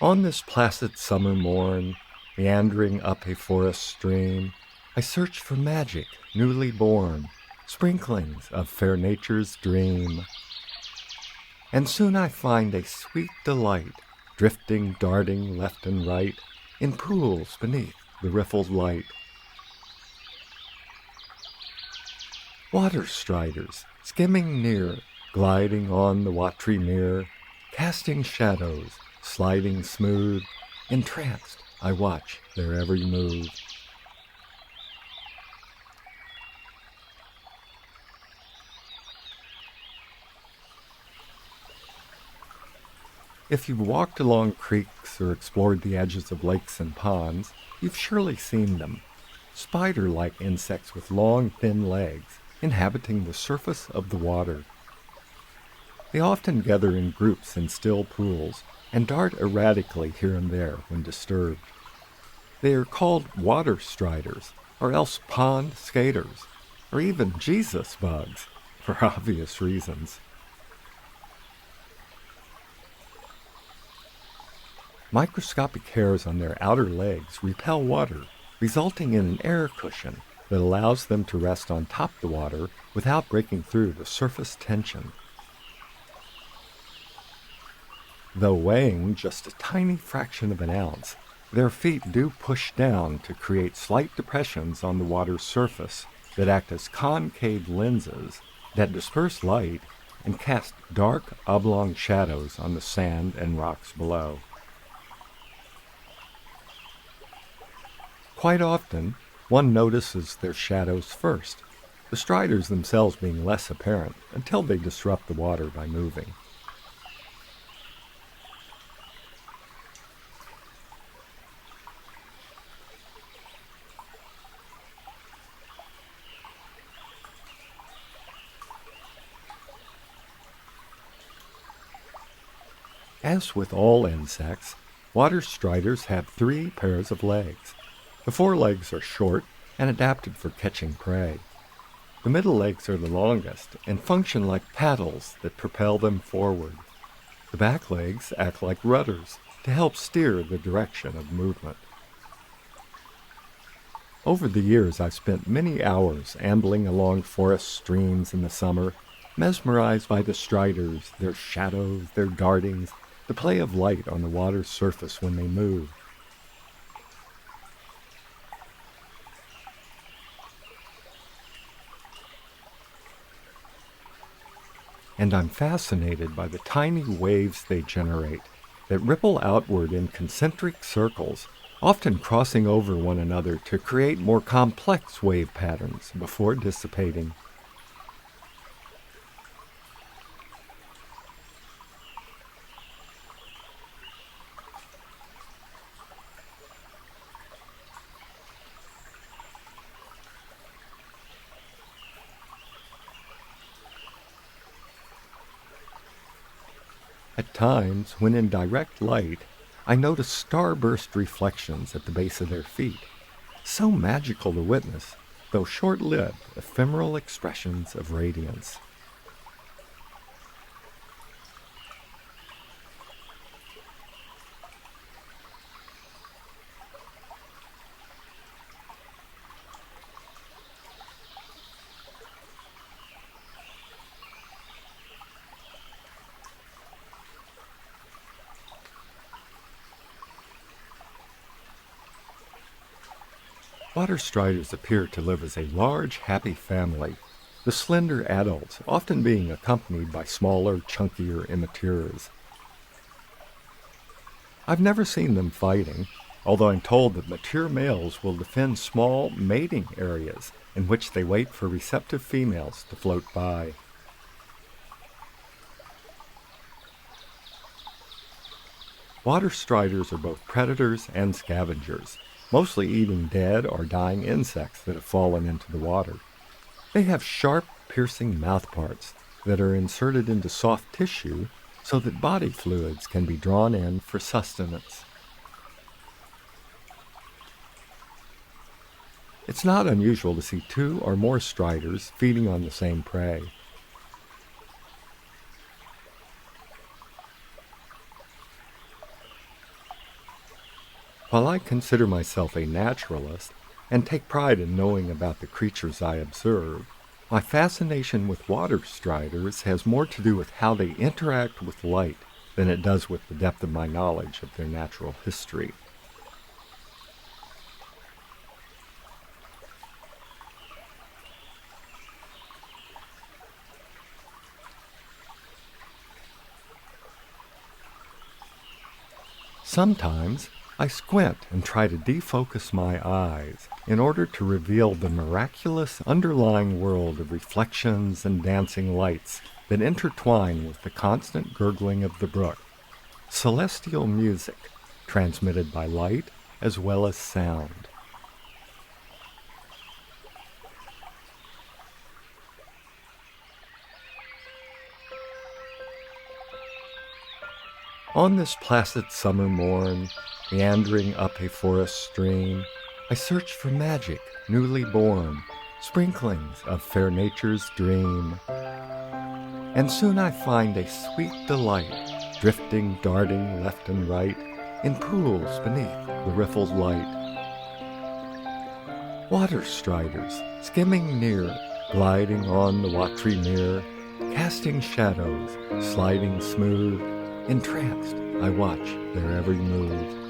On this placid summer morn, meandering up a forest stream, I search for magic newly born, sprinklings of fair nature's dream. And soon I find a sweet delight, drifting, darting left and right, in pools beneath the riffled light. Water striders, skimming near, gliding on the Wat'ry Mirror, casting shadows, sliding smooth, entranced I watch their every move. If you've walked along creeks or explored the edges of lakes and ponds, you've surely seen them. Spider-like insects with long, thin legs, inhabiting the surface of the water. They often gather in groups in still pools and dart erratically here and there when disturbed. They are called water striders, or else pond skaters, or even Jesus bugs, for obvious reasons. Microscopic hairs on their outer legs repel water, resulting in an air cushion that allows them to rest on top of the water without breaking through the surface tension. Though weighing just a tiny fraction of an ounce, their feet do push down to create slight depressions on the water's surface that act as concave lenses that disperse light and cast dark, oblong shadows on the sand and rocks below. Quite often, one notices their shadows first, the striders themselves being less apparent until they disrupt the water by moving. As with all insects, water striders have 3 pairs of legs. The forelegs are short and adapted for catching prey. The middle legs are the longest and function like paddles that propel them forward. The back legs act like rudders to help steer the direction of movement. Over the years, I've spent many hours ambling along forest streams in the summer, mesmerized by the striders, their shadows, their dartings, the play of light on the water's surface when they move. And I'm fascinated by the tiny waves they generate that ripple outward in concentric circles, often crossing over one another to create more complex wave patterns before dissipating. At times, when in direct light, I notice starburst reflections at the base of their feet, so magical to witness, though short-lived, ephemeral expressions of radiance. Water striders appear to live as a large, happy family, the slender adults often being accompanied by smaller, chunkier immatures. I've never seen them fighting, although I'm told that mature males will defend small mating areas in which they wait for receptive females to float by. Water striders are both predators and scavengers, mostly eating dead or dying insects that have fallen into the water. They have sharp, piercing mouthparts that are inserted into soft tissue so that body fluids can be drawn in for sustenance. It's not unusual to see 2 or more striders feeding on the same prey. While I consider myself a naturalist and take pride in knowing about the creatures I observe, my fascination with water striders has more to do with how they interact with light than it does with the depth of my knowledge of their natural history. Sometimes I squint and try to defocus my eyes in order to reveal the miraculous underlying world of reflections and dancing lights that intertwine with the constant gurgling of the brook. Celestial music, transmitted by light as well as sound. On this placid summer morn, meandering up a forest stream, I search for magic newly born, sprinklings of fair nature's dream. And soon I find a sweet delight, drifting, darting left and right, in pools beneath the riffled light. Water striders, skimming near, gliding on the Wat'ry Mirror, casting shadows, sliding smooth. Entranced, I watch their every move.